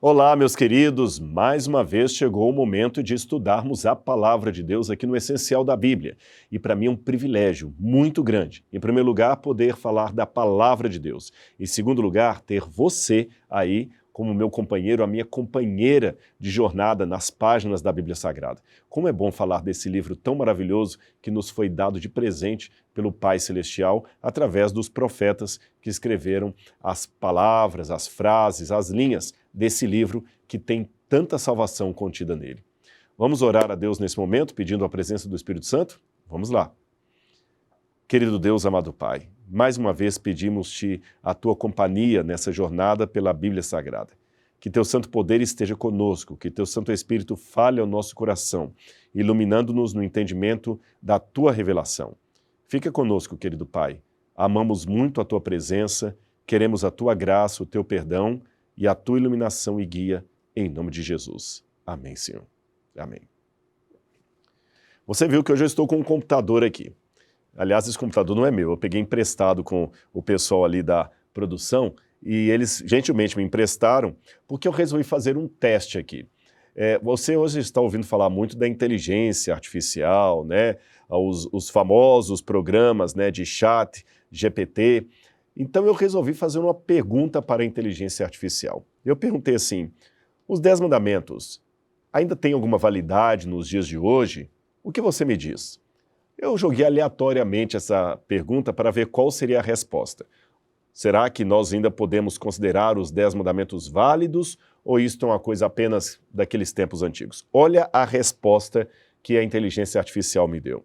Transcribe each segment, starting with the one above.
Olá, meus queridos! Mais uma vez chegou o momento de estudarmos a Palavra de Deus aqui no Essencial da Bíblia. E para mim é um privilégio muito grande, em primeiro lugar, poder falar da Palavra de Deus. Em segundo lugar, ter você aí como meu companheiro, a minha companheira de jornada nas páginas da Bíblia Sagrada. Como é bom falar desse livro tão maravilhoso que nos foi dado de presente pelo Pai Celestial através dos profetas que escreveram as palavras, as frases, as linhas desse livro que tem tanta salvação contida nele. Vamos orar a Deus nesse momento, pedindo a presença do Espírito Santo? Vamos lá. Querido Deus, amado Pai, mais uma vez pedimos-te a tua companhia nessa jornada pela Bíblia Sagrada. Que teu santo poder esteja conosco, que teu Santo Espírito fale ao nosso coração, iluminando-nos no entendimento da tua revelação. Fica conosco, querido Pai. Amamos muito a tua presença, queremos a tua graça, o teu perdão e a tua iluminação e guia, em nome de Jesus. Amém, Senhor. Amém. Você viu que hoje eu estou com um computador aqui. Aliás, esse computador não é meu, eu peguei emprestado com o pessoal ali da produção e eles gentilmente me emprestaram porque eu resolvi fazer um teste aqui. Você hoje está ouvindo falar muito da inteligência artificial, né? Os famosos programas, né, de chat, GPT. Então eu resolvi fazer uma pergunta para a inteligência artificial. Eu perguntei assim, os 10 mandamentos ainda têm alguma validade nos dias de hoje? O que você me diz? Eu joguei aleatoriamente essa pergunta para ver qual seria a resposta. Será que nós ainda podemos considerar os 10 mandamentos válidos ou isto é uma coisa apenas daqueles tempos antigos? Olha a resposta que a inteligência artificial me deu.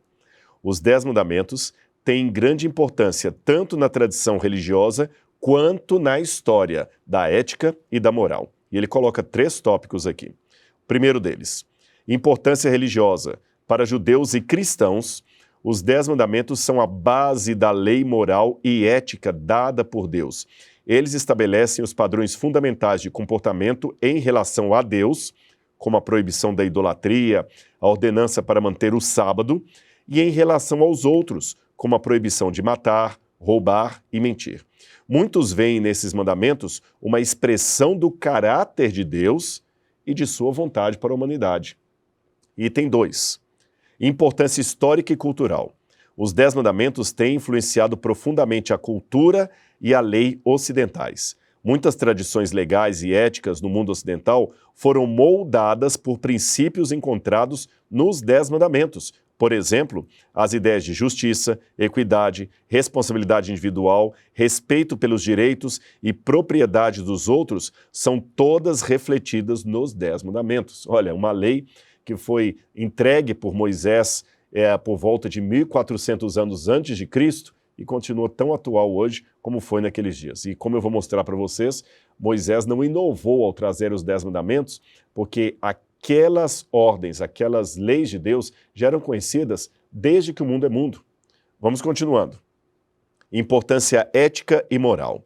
Os 10 mandamentos têm grande importância tanto na tradição religiosa quanto na história da ética e da moral. E ele coloca 3 tópicos aqui. O primeiro deles, importância religiosa. Para judeus e cristãos, os 10 mandamentos são a base da lei moral e ética dada por Deus. Eles estabelecem os padrões fundamentais de comportamento em relação a Deus, como a proibição da idolatria, a ordenança para manter o sábado, e em relação aos outros, como a proibição de matar, roubar e mentir. Muitos veem nesses mandamentos uma expressão do caráter de Deus e de sua vontade para a humanidade. Item 2. Importância histórica e cultural. Os 10 mandamentos têm influenciado profundamente a cultura e a lei ocidentais. Muitas tradições legais e éticas no mundo ocidental foram moldadas por princípios encontrados nos 10 mandamentos. Por exemplo, as ideias de justiça, equidade, responsabilidade individual, respeito pelos direitos e propriedade dos outros são todas refletidas nos 10 mandamentos. Olha, uma lei que foi entregue por Moisés por volta de 1400 anos antes de Cristo e continua tão atual hoje como foi naqueles dias. E como eu vou mostrar para vocês, Moisés não inovou ao trazer os 10 mandamentos, porque aquelas ordens, aquelas leis de Deus já eram conhecidas desde que o mundo é mundo. Vamos continuando. Importância ética e moral.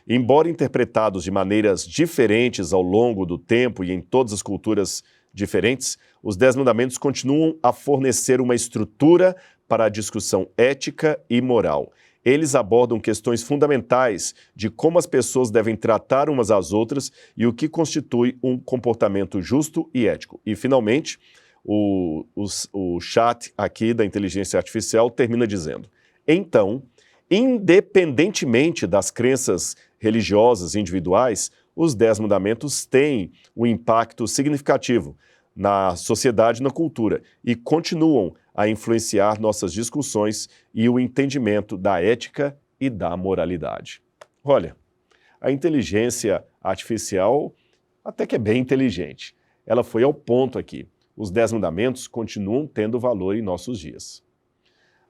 Embora interpretados de maneiras diferentes ao longo do tempo e em todas as culturas diferentes, os 10 mandamentos continuam a fornecer uma estrutura para a discussão ética e moral. Eles abordam questões fundamentais de como as pessoas devem tratar umas às outras e o que constitui um comportamento justo e ético. E, finalmente, o chat aqui da inteligência artificial termina dizendo: então, independentemente das crenças religiosas individuais, os 10 mandamentos têm um impacto significativo na sociedade e na cultura e continuam a influenciar nossas discussões e o entendimento da ética e da moralidade. Olha, a inteligência artificial até que é bem inteligente. Ela foi ao ponto aqui. Os 10 mandamentos continuam tendo valor em nossos dias.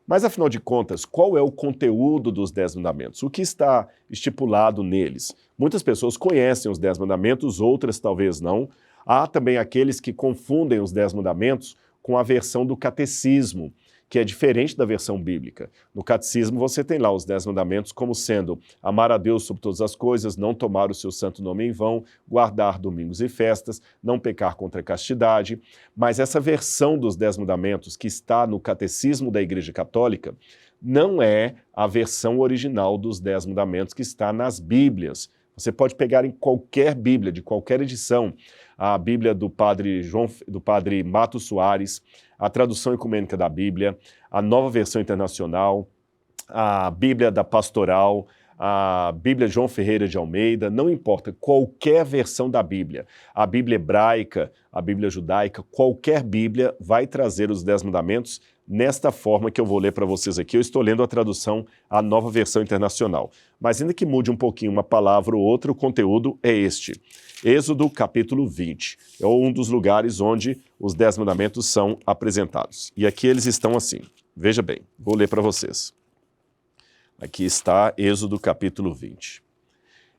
Mas, afinal de contas, qual é o conteúdo dos 10 mandamentos? O que está estipulado neles? Muitas pessoas conhecem os 10 mandamentos, outras talvez não. Há também aqueles que confundem os 10 mandamentos com a versão do catecismo, que é diferente da versão bíblica. No catecismo você tem lá os 10 mandamentos como sendo amar a Deus sobre todas as coisas, não tomar o seu santo nome em vão, guardar domingos e festas, não pecar contra a castidade. Mas essa versão dos 10 mandamentos que está no catecismo da Igreja Católica não é a versão original dos 10 mandamentos que está nas Bíblias Você pode pegar em qualquer Bíblia, de qualquer edição, a Bíblia do padre Matos Soares, a tradução ecumênica da Bíblia, a Nova Versão Internacional, a Bíblia da Pastoral, a Bíblia João Ferreira de Almeida, não importa, qualquer versão da Bíblia, a Bíblia hebraica, a Bíblia judaica, qualquer Bíblia vai trazer os 10 mandamentos nesta forma que eu vou ler para vocês aqui. Eu estou lendo a tradução, a Nova Versão Internacional. Mas ainda que mude um pouquinho uma palavra ou outra, o conteúdo é este. Êxodo capítulo 20. É um dos lugares onde os 10 mandamentos são apresentados. E aqui eles estão assim. Veja bem, vou ler para vocês. Aqui está Êxodo capítulo 20.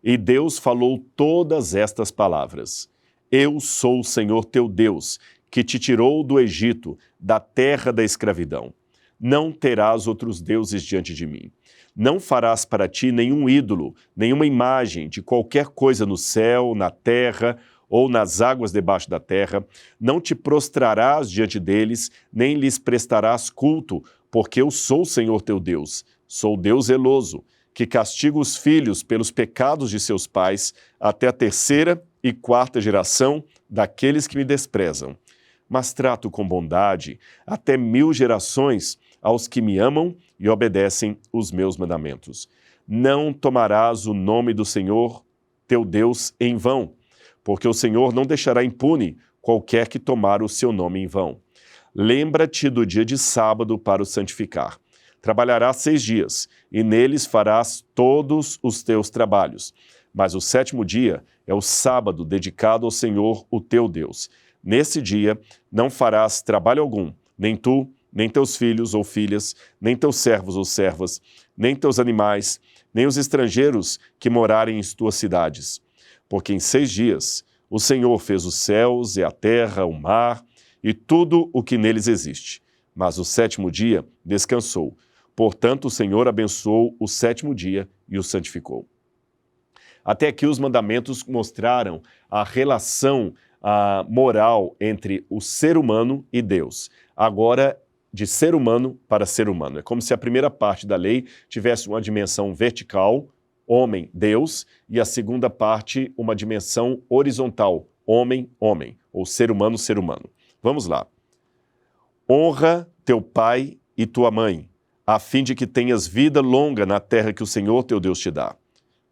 E Deus falou todas estas palavras. Eu sou o Senhor teu Deus, que te tirou do Egito, da terra da escravidão. Não terás outros deuses diante de mim. Não farás para ti nenhum ídolo, nenhuma imagem de qualquer coisa no céu, na terra ou nas águas debaixo da terra. Não te prostrarás diante deles, nem lhes prestarás culto, porque eu sou o Senhor teu Deus. Sou Deus zeloso, que castiga os filhos pelos pecados de seus pais, até a 3ª e 4ª geração daqueles que me desprezam. Mas trato com bondade até 1000 gerações aos que me amam e obedecem os meus mandamentos. Não tomarás o nome do Senhor teu Deus em vão, porque o Senhor não deixará impune qualquer que tomar o seu nome em vão. Lembra-te do dia de sábado para o santificar. Trabalharás 6 dias, e neles farás todos os teus trabalhos. Mas o 7º dia é o sábado dedicado ao Senhor, o teu Deus. Nesse dia não farás trabalho algum, nem tu, nem teus filhos ou filhas, nem teus servos ou servas, nem teus animais, nem os estrangeiros que morarem em tuas cidades. Porque em 6 dias o Senhor fez os céus e a terra, o mar e tudo o que neles existe. Mas o 7º dia descansou. Portanto, o Senhor abençoou o 7º dia e o santificou. Até aqui os mandamentos mostraram a relação moral entre o ser humano e Deus. Agora, de ser humano para ser humano. É como se a primeira parte da lei tivesse uma dimensão vertical, homem, Deus, e a segunda parte uma dimensão horizontal, homem, homem, ou ser humano, ser humano. Vamos lá. Honra teu pai e tua mãe, a fim de que tenhas vida longa na terra que o Senhor teu Deus te dá.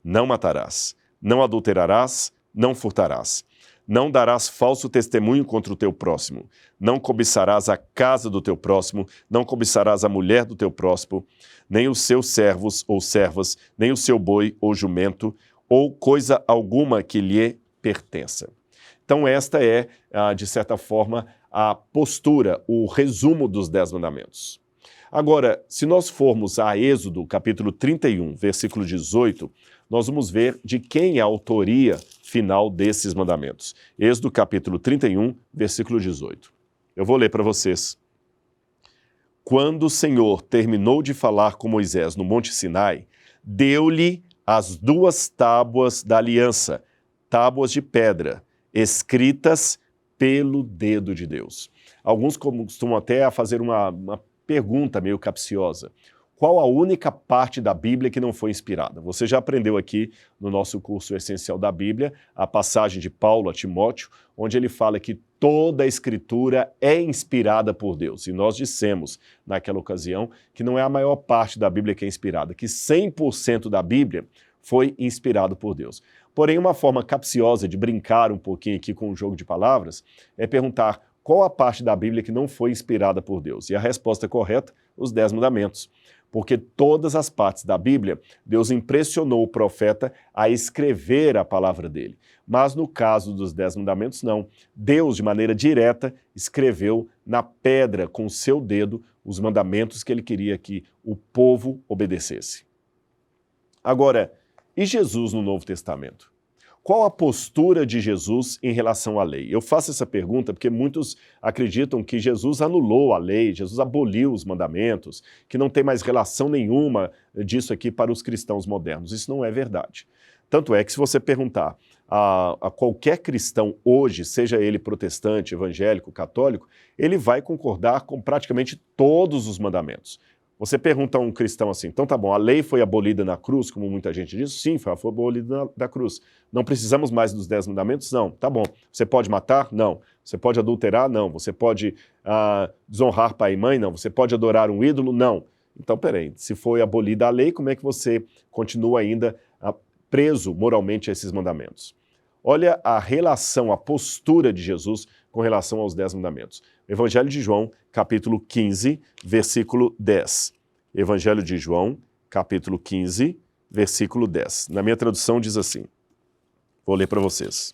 Não matarás, não adulterarás, não furtarás. Não darás falso testemunho contra o teu próximo. Não cobiçarás a casa do teu próximo, não cobiçarás a mulher do teu próximo, nem os seus servos ou servas, nem o seu boi ou jumento, ou coisa alguma que lhe pertença. Então esta é, de certa forma, a postura, o resumo dos 10 mandamentos. Agora, se nós formos a Êxodo, capítulo 31, versículo 18, nós vamos ver de quem é a autoria final desses mandamentos. Êxodo, capítulo 31, versículo 18. Eu vou ler para vocês. Quando o Senhor terminou de falar com Moisés no Monte Sinai, deu-lhe as 2 tábuas da aliança, tábuas de pedra, escritas pelo dedo de Deus. Alguns costumam até fazer uma pergunta meio capciosa. Qual a única parte da Bíblia que não foi inspirada? Você já aprendeu aqui no nosso curso Essencial da Bíblia a passagem de Paulo a Timóteo, onde ele fala que toda a Escritura é inspirada por Deus. E nós dissemos naquela ocasião que não é a maior parte da Bíblia que é inspirada, que 100% da Bíblia foi inspirado por Deus. Porém, uma forma capciosa de brincar um pouquinho aqui com o jogo de palavras é perguntar qual a parte da Bíblia que não foi inspirada por Deus. E a resposta correta, os 10 mandamentos. Porque todas as partes da Bíblia, Deus impressionou o profeta a escrever a palavra dele. Mas no caso dos 10 mandamentos, não. Deus, de maneira direta, escreveu na pedra, com o seu dedo, os mandamentos que ele queria que o povo obedecesse. Agora, e Jesus no Novo Testamento? Qual a postura de Jesus em relação à lei? Eu faço essa pergunta porque muitos acreditam que Jesus anulou a lei, Jesus aboliu os mandamentos, que não tem mais relação nenhuma disso aqui para os cristãos modernos. Isso não é verdade. Tanto é que se você perguntar a qualquer cristão hoje, seja ele protestante, evangélico, católico, ele vai concordar com praticamente todos os mandamentos. Você pergunta a um cristão assim, então tá bom, a lei foi abolida na cruz, como muita gente diz? Sim, foi abolida na cruz. Não precisamos mais dos 10 mandamentos? Não. Tá bom. Você pode matar? Não. Você pode adulterar? Não. Você pode desonrar pai e mãe? Não. Você pode adorar um ídolo? Não. Então, peraí, se foi abolida a lei, como é que você continua ainda preso moralmente a esses mandamentos? Olha a relação, a postura de Jesus com relação aos 10 mandamentos. Evangelho de João, capítulo 15, versículo 10. Evangelho de João, capítulo 15, versículo 10. Na minha tradução diz assim, vou ler para vocês.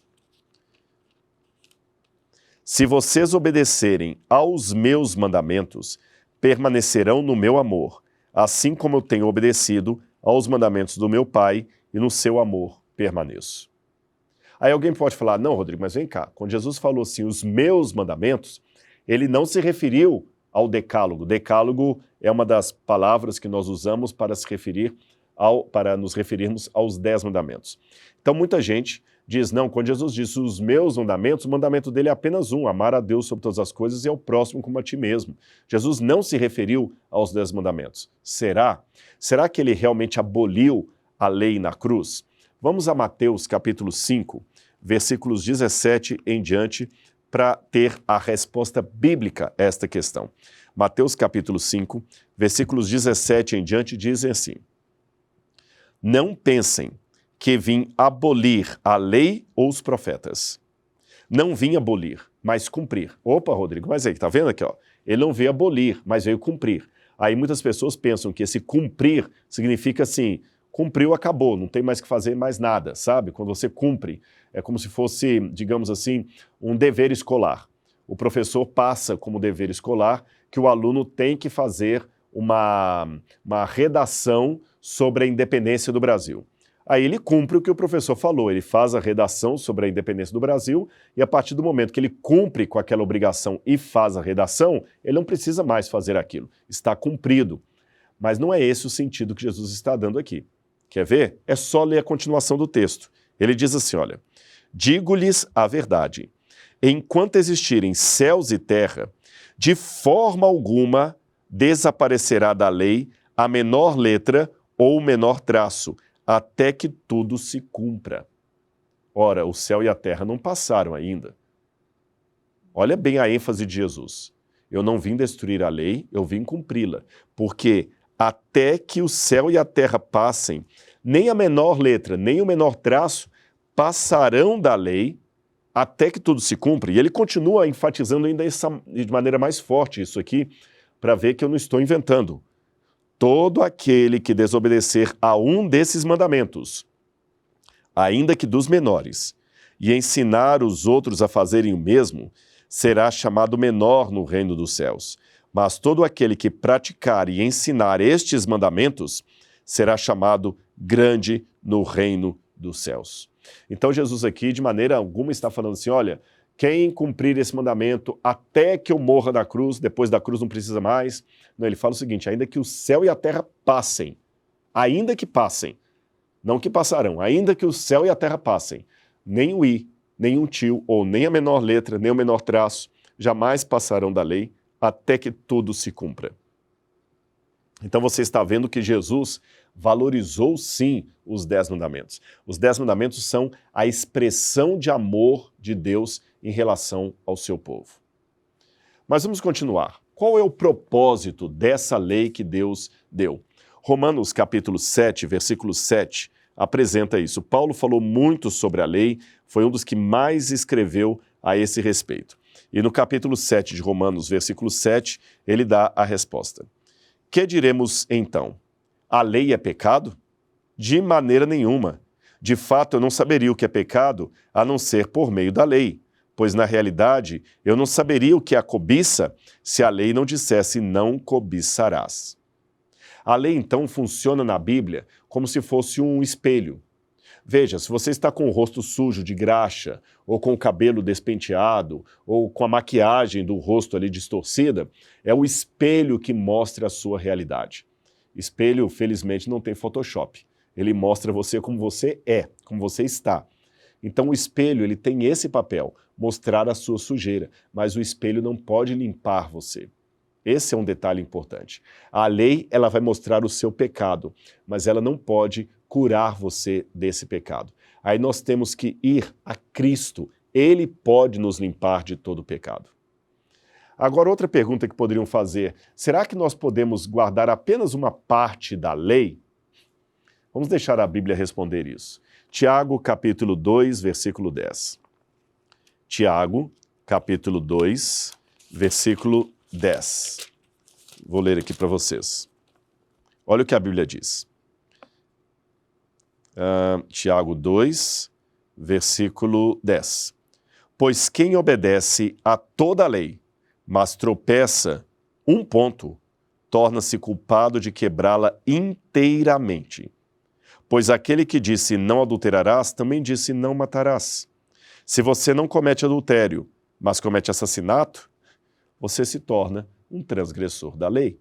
Se vocês obedecerem aos meus mandamentos, permanecerão no meu amor, assim como eu tenho obedecido aos mandamentos do meu Pai e no seu amor permaneço. Aí alguém pode falar, não, Rodrigo, mas vem cá, quando Jesus falou assim, os meus mandamentos, ele não se referiu ao decálogo. Decálogo é uma das palavras que nós usamos para para nos referirmos aos 10 mandamentos. Então muita gente diz, não, quando Jesus disse os meus mandamentos, o mandamento dele é apenas um, amar a Deus sobre todas as coisas e ao próximo como a ti mesmo. Jesus não se referiu aos 10 mandamentos. Será? Será que ele realmente aboliu a lei na cruz? Vamos a Mateus capítulo 5, versículos 17 em diante, para ter a resposta bíblica a esta questão. Mateus capítulo 5, versículos 17 em diante dizem assim, não pensem que vim abolir a lei ou os profetas. Não vim abolir, mas cumprir. Opa, Rodrigo, mas aí, tá vendo aqui, ó? Ele não veio abolir, mas veio cumprir. Aí muitas pessoas pensam que esse cumprir significa assim, cumpriu, acabou, não tem mais que fazer mais nada, sabe? Quando você cumpre, é como se fosse, digamos assim, um dever escolar. O professor passa como dever escolar que o aluno tem que fazer uma redação sobre a independência do Brasil. Aí ele cumpre o que o professor falou, ele faz a redação sobre a independência do Brasil e a partir do momento que ele cumpre com aquela obrigação e faz a redação, ele não precisa mais fazer aquilo, está cumprido. Mas não é esse o sentido que Jesus está dando aqui. Quer ver? É só ler a continuação do texto. Ele diz assim, olha, digo-lhes a verdade, enquanto existirem céus e terra, de forma alguma desaparecerá da lei a menor letra ou o menor traço, até que tudo se cumpra. Ora, o céu e a terra não passaram ainda. Olha bem a ênfase de Jesus. Eu não vim destruir a lei, eu vim cumpri-la, porque até que o céu e a terra passem, nem a menor letra, nem o menor traço passarão da lei até que tudo se cumpra. E ele continua enfatizando ainda de maneira mais forte isso aqui, para ver que eu não estou inventando. Todo aquele que desobedecer a um desses mandamentos, ainda que dos menores, e ensinar os outros a fazerem o mesmo, será chamado menor no reino dos céus. Mas todo aquele que praticar e ensinar estes mandamentos será chamado grande no reino dos céus. Então Jesus aqui, de maneira alguma, está falando assim, olha, quem cumprir esse mandamento até que eu morra na cruz, depois da cruz não precisa mais. Não, ele fala o seguinte, ainda que o céu e a terra passem, ainda que passem, não que passarão, ainda que o céu e a terra passem, nem o i, nem um tio, ou nem a menor letra, nem o menor traço, jamais passarão da lei, até que tudo se cumpra. Então você está vendo que Jesus valorizou sim os 10 mandamentos. Os 10 mandamentos são a expressão de amor de Deus em relação ao seu povo. Mas vamos continuar. Qual é o propósito dessa lei que Deus deu? Romanos capítulo 7, versículo 7, apresenta isso. Paulo falou muito sobre a lei, foi um dos que mais escreveu a esse respeito. E no capítulo 7 de Romanos, versículo 7, ele dá a resposta. Que diremos então? A lei é pecado? De maneira nenhuma. De fato, eu não saberia o que é pecado, a não ser por meio da lei. Pois, na realidade, eu não saberia o que é a cobiça se a lei não dissesse não cobiçarás. A lei, então, funciona na Bíblia como se fosse um espelho. Veja, se você está com o rosto sujo de graxa, ou com o cabelo despenteado, ou com a maquiagem do rosto ali distorcida, é o espelho que mostra a sua realidade. Espelho, felizmente, não tem Photoshop. Ele mostra você como você é, como você está. Então o espelho ele tem esse papel, mostrar a sua sujeira, mas o espelho não pode limpar você. Esse é um detalhe importante. A lei, ela vai mostrar o seu pecado, mas ela não pode curar você desse pecado. Aí nós temos que ir a Cristo. Ele pode nos limpar de todo o pecado. Agora, outra pergunta que poderiam fazer, será que nós podemos guardar apenas uma parte da lei? Vamos deixar a Bíblia responder isso. Tiago, capítulo 2, versículo 10. Tiago, capítulo 2, versículo 10. Vou ler aqui para vocês. Olha o que a Bíblia diz. Tiago 2, versículo 10. Pois quem obedece a toda a lei, mas tropeça um ponto, torna-se culpado de quebrá-la inteiramente. Pois aquele que disse não adulterarás, também disse não matarás. Se você não comete adultério, mas comete assassinato, você se torna um transgressor da lei.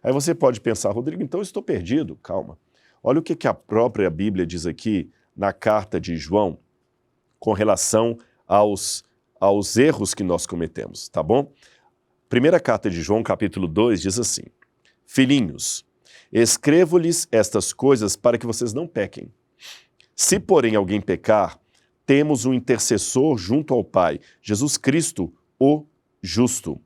Aí você pode pensar, Rodrigo, então eu estou perdido. Calma. Olha o que a própria Bíblia diz aqui na carta de João com relação aos erros que nós cometemos, tá bom? Primeira carta de João, capítulo 2, diz assim: Filhinhos, escrevo-lhes estas coisas para que vocês não pequem. Se, porém, alguém pecar, temos um intercessor junto ao Pai, Jesus Cristo, o justo.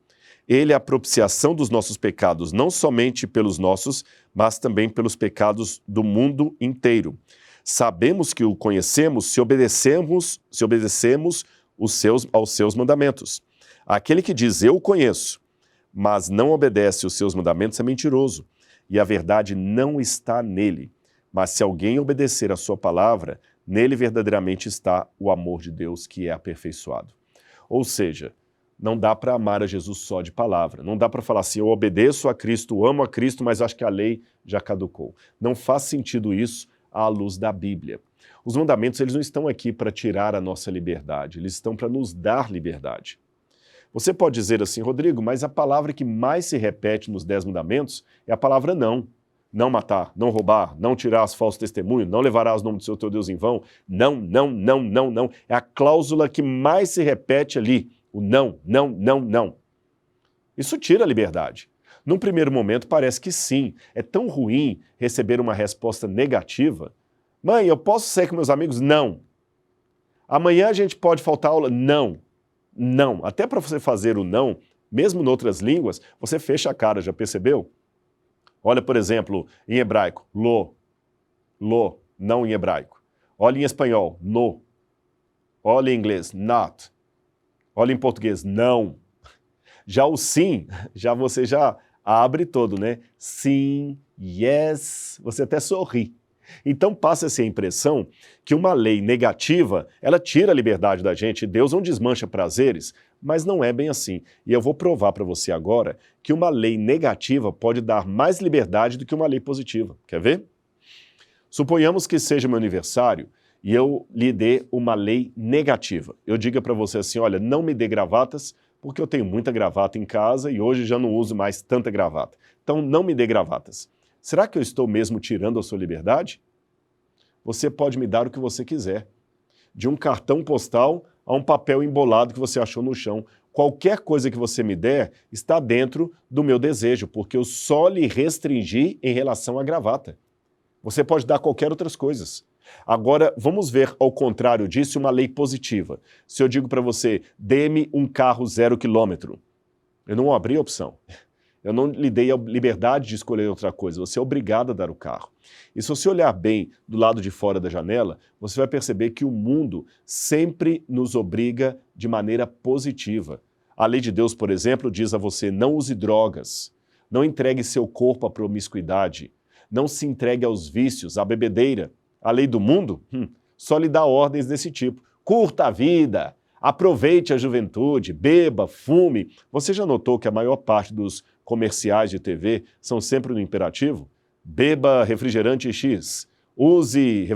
Ele é a propiciação dos nossos pecados, não somente pelos nossos, mas também pelos pecados do mundo inteiro. Sabemos que o conhecemos se obedecemos aos seus mandamentos. Aquele que diz, eu o conheço, mas não obedece os seus mandamentos é mentiroso, e a verdade não está nele. Mas se alguém obedecer a sua palavra, nele verdadeiramente está o amor de Deus que é aperfeiçoado. Ou seja, não dá para amar a Jesus só de palavra. Não dá para falar assim, eu obedeço a Cristo, amo a Cristo, mas acho que a lei já caducou. Não faz sentido isso à luz da Bíblia. Os mandamentos, eles não estão aqui para tirar a nossa liberdade, eles estão para nos dar liberdade. Você pode dizer assim, Rodrigo, mas a palavra que mais se repete nos 10 mandamentos é a palavra não. Não matar, não roubar, não tirar as falsos testemunhos, não levarás o nome do seu teu Deus em vão. Não, não, não, não, não. É a cláusula que mais se repete ali. O não, não, não, não. Isso tira a liberdade. Num primeiro momento parece que sim. É tão ruim receber uma resposta negativa. Mãe, eu posso sair com meus amigos? Não. Amanhã a gente pode faltar aula? Não. Não. Até para você fazer o não, mesmo em outras línguas, você fecha a cara, já percebeu? Olha, por exemplo, em hebraico, lo, não em hebraico. Olha em espanhol, no. Olha em inglês, not. Olha em português, não. Já o sim, você já abre todo, né? Sim, yes, você até sorri. Então passa-se a impressão que uma lei negativa, ela tira a liberdade da gente, Deus não desmancha prazeres, mas não é bem assim. E eu vou provar para você agora que uma lei negativa pode dar mais liberdade do que uma lei positiva. Quer ver? Suponhamos que seja meu aniversário e eu lhe dê uma lei negativa. Eu diga para você assim, olha, não me dê gravatas, porque eu tenho muita gravata em casa e hoje já não uso mais tanta gravata. Então não me dê gravatas. Será que eu estou mesmo tirando a sua liberdade? Você pode me dar o que você quiser. De um cartão postal a um papel embolado que você achou no chão. Qualquer coisa que você me der está dentro do meu desejo, porque eu só lhe restringi em relação à gravata. Você pode dar qualquer outras coisas. Agora, vamos ver ao contrário disso uma lei positiva. Se eu digo para você, dê-me um carro 0 km, eu não abri a opção. Eu não lhe dei a liberdade de escolher outra coisa, você é obrigado a dar o carro. E se você olhar bem do lado de fora da janela, você vai perceber que o mundo sempre nos obriga de maneira positiva. A lei de Deus, por exemplo, diz a você, não use drogas, não entregue seu corpo à promiscuidade, não se entregue aos vícios, à bebedeira. A lei do mundo só lhe dá ordens desse tipo. Curta a vida, aproveite a juventude, beba, fume. Você já notou que a maior parte dos comerciais de TV são sempre no imperativo? Beba refrigerante X, use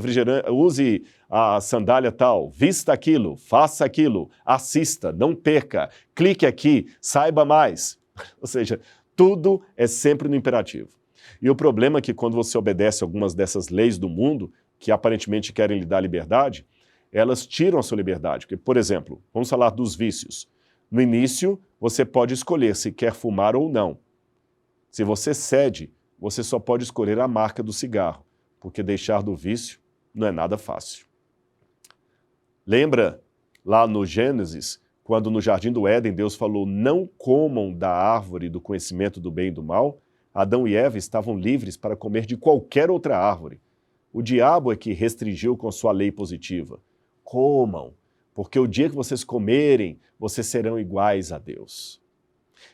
a sandália tal, vista aquilo, faça aquilo, assista, não perca, clique aqui, saiba mais. Ou seja, tudo é sempre no imperativo. E o problema é que quando você obedece algumas dessas leis do mundo, que aparentemente querem lhe dar liberdade, elas tiram a sua liberdade. Porque, por exemplo, vamos falar dos vícios. No início, você pode escolher se quer fumar ou não. Se você cede, você só pode escolher a marca do cigarro, porque deixar do vício não é nada fácil. Lembra lá no Gênesis, quando no Jardim do Éden Deus falou, não comam da árvore do conhecimento do bem e do mal? Adão e Eva estavam livres para comer de qualquer outra árvore. O diabo é que restringiu com sua lei positiva. Comam, porque o dia que vocês comerem, vocês serão iguais a Deus.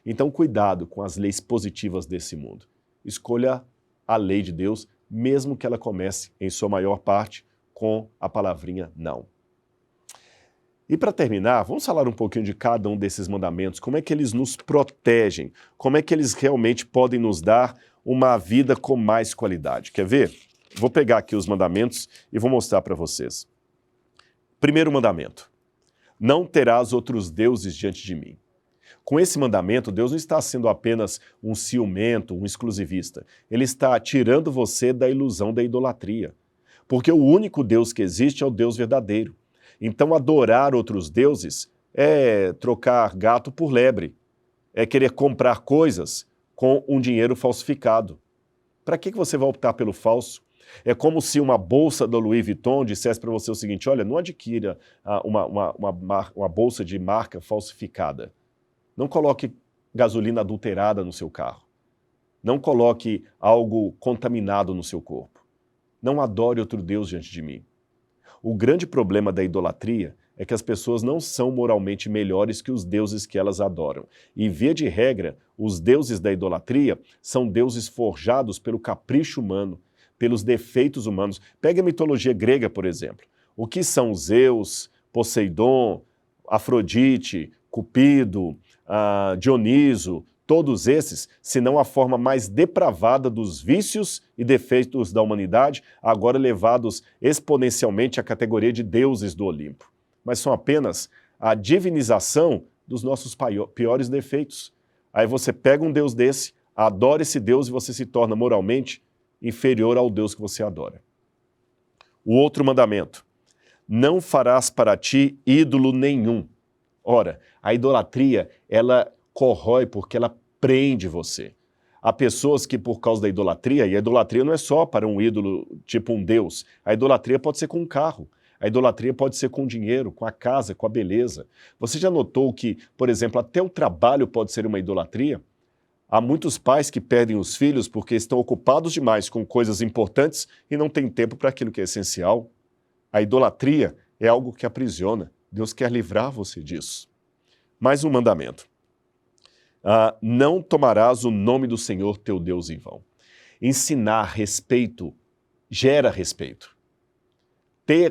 Então, cuidado com as leis positivas desse mundo. Escolha a lei de Deus, mesmo que ela comece, em sua maior parte, com a palavrinha não. E para terminar, vamos falar um pouquinho de cada um desses mandamentos, como é que eles nos protegem, como é que eles realmente podem nos dar uma vida com mais qualidade. Quer ver? Vou pegar aqui os mandamentos e vou mostrar para vocês. Primeiro mandamento, não terás outros deuses diante de mim. Com esse mandamento, Deus não está sendo apenas um ciumento, um exclusivista. Ele está tirando você da ilusão da idolatria. Porque o único Deus que existe é o Deus verdadeiro. Então, adorar outros deuses é trocar gato por lebre. É querer comprar coisas com um dinheiro falsificado. Para que você vai optar pelo falso? É como se uma bolsa da Louis Vuitton dissesse para você o seguinte, olha, não adquira uma bolsa de marca falsificada. Não coloque gasolina adulterada no seu carro. Não coloque algo contaminado no seu corpo. Não adore outro Deus diante de mim. O grande problema da idolatria é que as pessoas não são moralmente melhores que os deuses que elas adoram. E, via de regra, os deuses da idolatria são deuses forjados pelo capricho humano, pelos defeitos humanos. Pega a mitologia grega, por exemplo. O que são Zeus, Poseidon, Afrodite, Cupido, Dioniso, todos esses, senão a forma mais depravada dos vícios e defeitos da humanidade, agora levados exponencialmente à categoria de deuses do Olimpo. Mas são apenas a divinização dos nossos piores defeitos. Aí você pega um Deus desse, adora esse Deus e você se torna moralmente inferior ao Deus que você adora. O outro mandamento, não farás para ti ídolo nenhum. Ora, a idolatria, ela corrói porque ela prende você. Há pessoas que por causa da idolatria, e a idolatria não é só para um ídolo tipo um Deus, a idolatria pode ser com um carro, a idolatria pode ser com dinheiro, com a casa, com a beleza. Você já notou que, por exemplo, até o trabalho pode ser uma idolatria? Há muitos pais que perdem os filhos porque estão ocupados demais com coisas importantes e não têm tempo para aquilo que é essencial. A idolatria é algo que aprisiona. Deus quer livrar você disso. Mais um mandamento. Não tomarás o nome do Senhor teu Deus em vão. Ensinar respeito gera respeito.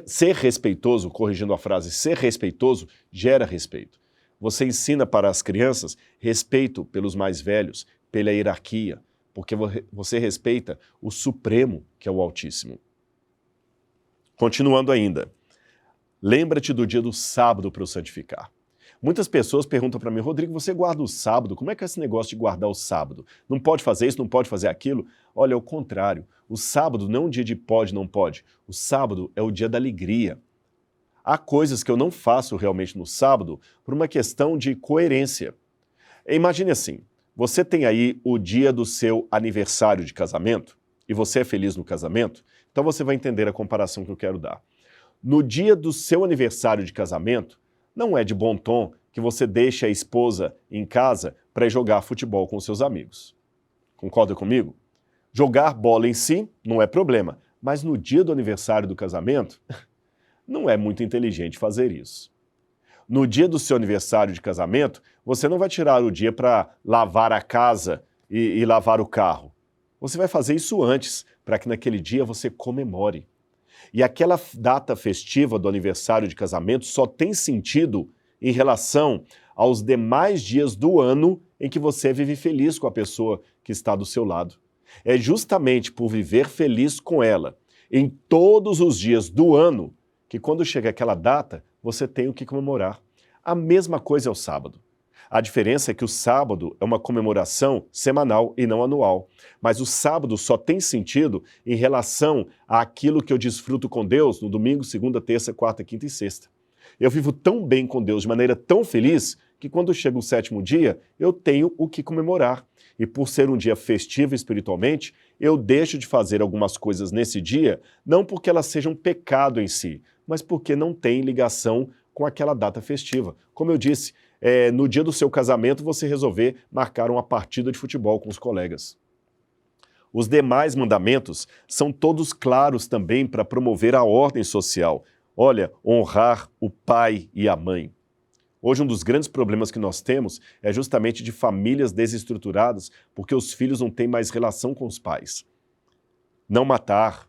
Ser respeitoso, corrigindo a frase, ser respeitoso gera respeito. Você ensina para as crianças respeito pelos mais velhos, pela hierarquia, porque você respeita o Supremo, que é o Altíssimo. Continuando ainda, lembra-te do dia do sábado para o santificar. Muitas pessoas perguntam para mim, Rodrigo, você guarda o sábado? Como é que é esse negócio de guardar o sábado? Não pode fazer isso, não pode fazer aquilo? Olha, é o contrário. O sábado não é um dia de pode, não pode. O sábado é o dia da alegria. Há coisas que eu não faço realmente no sábado por uma questão de coerência. Imagine assim, você tem aí o dia do seu aniversário de casamento e você é feliz no casamento, então você vai entender a comparação que eu quero dar. No dia do seu aniversário de casamento, não é de bom tom que você deixe a esposa em casa para jogar futebol com seus amigos. Concorda comigo? Jogar bola em si não é problema, mas no dia do aniversário do casamento, não é muito inteligente fazer isso. No dia do seu aniversário de casamento, você não vai tirar o dia para lavar a casa e lavar o carro. Você vai fazer isso antes, para que naquele dia você comemore. E aquela data festiva do aniversário de casamento só tem sentido em relação aos demais dias do ano em que você vive feliz com a pessoa que está do seu lado. É justamente por viver feliz com ela em todos os dias do ano que quando chega aquela data, você tem o que comemorar. A mesma coisa é o sábado. A diferença é que o sábado é uma comemoração semanal e não anual. Mas o sábado só tem sentido em relação àquilo que eu desfruto com Deus no domingo, segunda, terça, quarta, quinta e sexta. Eu vivo tão bem com Deus, de maneira tão feliz, que quando chega o sétimo dia, eu tenho o que comemorar. E por ser um dia festivo espiritualmente, eu deixo de fazer algumas coisas nesse dia, não porque elas sejam pecado em si, mas porque não tem ligação com aquela data festiva. Como eu disse, no dia do seu casamento você resolver marcar uma partida de futebol com os colegas. Os demais mandamentos são todos claros também para promover a ordem social. Olha, honrar o pai e a mãe. Hoje um dos grandes problemas que nós temos é justamente de famílias desestruturadas porque os filhos não têm mais relação com os pais. Não matar,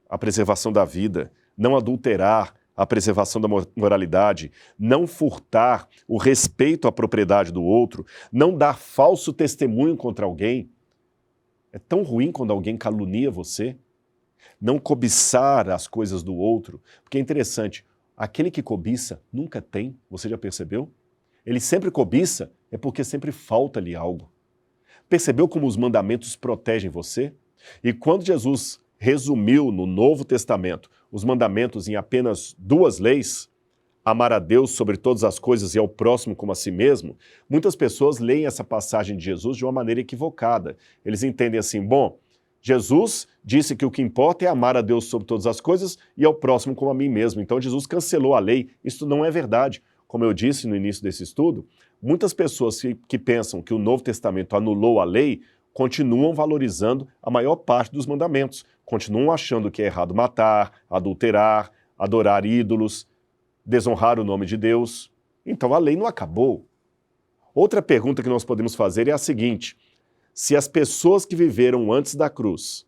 a preservação da vida, não adulterar, a preservação da moralidade, não furtar, o respeito à propriedade do outro, não dar falso testemunho contra alguém. É tão ruim quando alguém calunia você. Não cobiçar as coisas do outro, porque é interessante, aquele que cobiça nunca tem, você já percebeu? Ele sempre cobiça, é porque sempre falta-lhe algo. Percebeu como os mandamentos protegem você? E quando Jesus resumiu no Novo Testamento os mandamentos em apenas 2 leis, amar a Deus sobre todas as coisas e ao próximo como a si mesmo, muitas pessoas leem essa passagem de Jesus de uma maneira equivocada. Eles entendem assim, bom, Jesus disse que o que importa é amar a Deus sobre todas as coisas e ao próximo como a mim mesmo. Então Jesus cancelou a lei. Isso não é verdade. Como eu disse no início desse estudo, muitas pessoas que pensam que o Novo Testamento anulou a lei continuam valorizando a maior parte dos mandamentos. Continuam achando que é errado matar, adulterar, adorar ídolos, desonrar o nome de Deus. Então a lei não acabou. Outra pergunta que nós podemos fazer é a seguinte: se as pessoas que viveram antes da cruz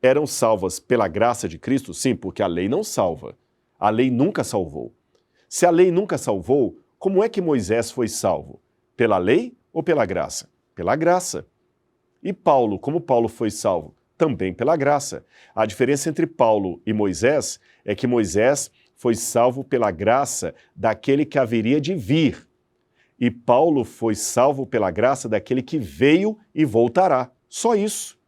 eram salvas pela graça de Cristo, sim, porque a lei não salva. A lei nunca salvou. Se a lei nunca salvou, como é que Moisés foi salvo? Pela lei ou pela graça? Pela graça. E Paulo, como Paulo foi salvo? Também pela graça. A diferença entre Paulo e Moisés é que Moisés foi salvo pela graça daquele que haveria de vir. E Paulo foi salvo pela graça daquele que veio e voltará. Só isso.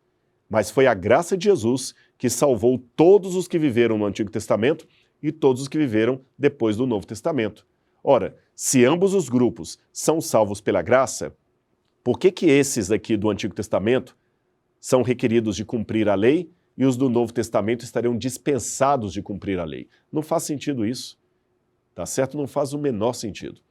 Mas foi a graça de Jesus que salvou todos os que viveram no Antigo Testamento e todos os que viveram depois do Novo Testamento. Ora, se ambos os grupos são salvos pela graça, por que esses aqui do Antigo Testamento são requeridos de cumprir a lei e os do Novo Testamento estariam dispensados de cumprir a lei? Não faz sentido isso. Tá certo? Não faz o menor sentido.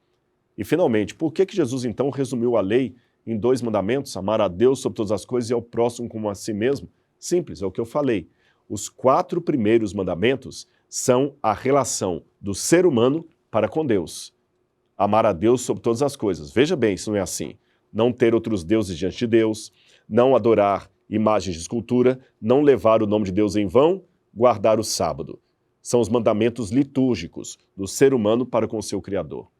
E, finalmente, por que Jesus, então, resumiu a lei em 2 mandamentos, amar a Deus sobre todas as coisas e ao próximo como a si mesmo? Simples, é o que eu falei. Os 4 primeiros mandamentos são a relação do ser humano para com Deus. Amar a Deus sobre todas as coisas. Veja bem, isso não é assim. Não ter outros deuses diante de Deus, não adorar imagens de escultura, não levar o nome de Deus em vão, guardar o sábado. São os mandamentos litúrgicos do ser humano para com o seu Criador.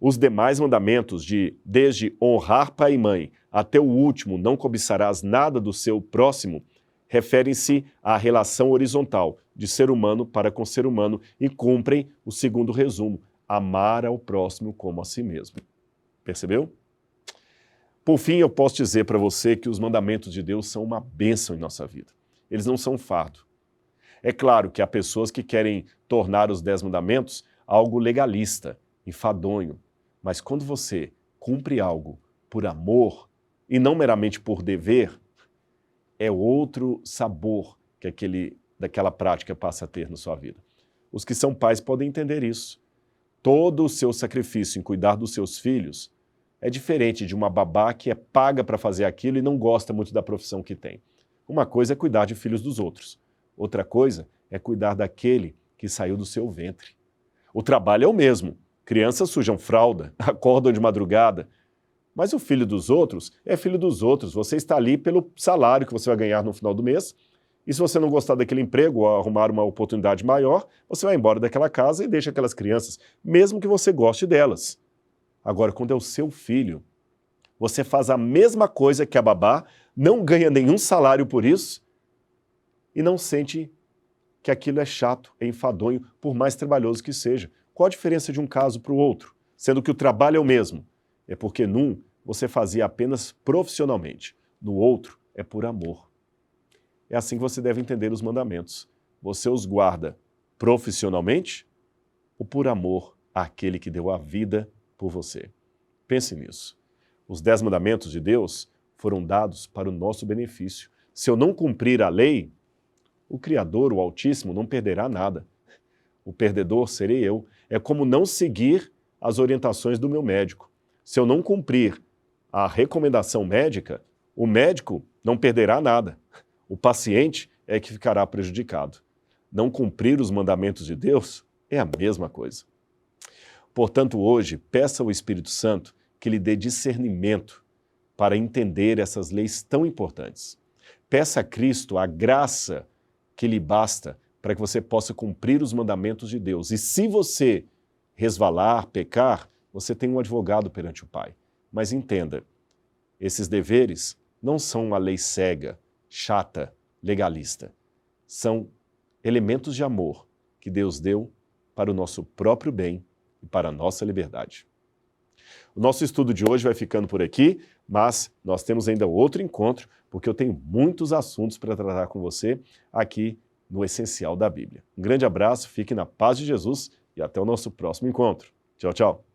Os demais mandamentos, desde honrar pai e mãe até o último, não cobiçarás nada do seu próximo, referem-se à relação horizontal de ser humano para com ser humano e cumprem o segundo resumo, amar ao próximo como a si mesmo. Percebeu? Por fim, eu posso dizer para você que os mandamentos de Deus são uma bênção em nossa vida. Eles não são um fardo. É claro que há pessoas que querem tornar os 10 mandamentos algo legalista, enfadonho. Mas quando você cumpre algo por amor e não meramente por dever, é outro sabor que daquela prática passa a ter na sua vida. Os que são pais podem entender isso. Todo o seu sacrifício em cuidar dos seus filhos é diferente de uma babá que é paga para fazer aquilo e não gosta muito da profissão que tem. Uma coisa é cuidar de filhos dos outros. Outra coisa é cuidar daquele que saiu do seu ventre. O trabalho é o mesmo. Crianças sujam fralda, acordam de madrugada. Mas o filho dos outros é filho dos outros. Você está ali pelo salário que você vai ganhar no final do mês. E se você não gostar daquele emprego ou arrumar uma oportunidade maior, você vai embora daquela casa e deixa aquelas crianças, mesmo que você goste delas. Agora, quando é o seu filho, você faz a mesma coisa que a babá, não ganha nenhum salário por isso e não sente que aquilo é chato, é enfadonho, por mais trabalhoso que seja. Qual a diferença de um caso para o outro? Sendo que o trabalho é o mesmo. É porque num você fazia apenas profissionalmente, no outro é por amor. É assim que você deve entender os mandamentos. Você os guarda profissionalmente ou por amor àquele que deu a vida por você? Pense nisso. Os 10 mandamentos de Deus foram dados para o nosso benefício. Se eu não cumprir a lei, o Criador, o Altíssimo, não perderá nada. O perdedor serei eu. É como não seguir as orientações do meu médico. Se eu não cumprir a recomendação médica, o médico não perderá nada. O paciente é que ficará prejudicado. Não cumprir os mandamentos de Deus é a mesma coisa. Portanto, hoje, peça ao Espírito Santo que lhe dê discernimento para entender essas leis tão importantes. Peça a Cristo a graça que lhe basta para que você possa cumprir os mandamentos de Deus. E se você resvalar, pecar, você tem um advogado perante o Pai. Mas entenda, esses deveres não são uma lei cega, chata, legalista. São elementos de amor que Deus deu para o nosso próprio bem e para a nossa liberdade. O nosso estudo de hoje vai ficando por aqui, mas nós temos ainda outro encontro, porque eu tenho muitos assuntos para tratar com você aqui no Essencial da Bíblia. Um grande abraço, fique na paz de Jesus e até o nosso próximo encontro. Tchau, tchau.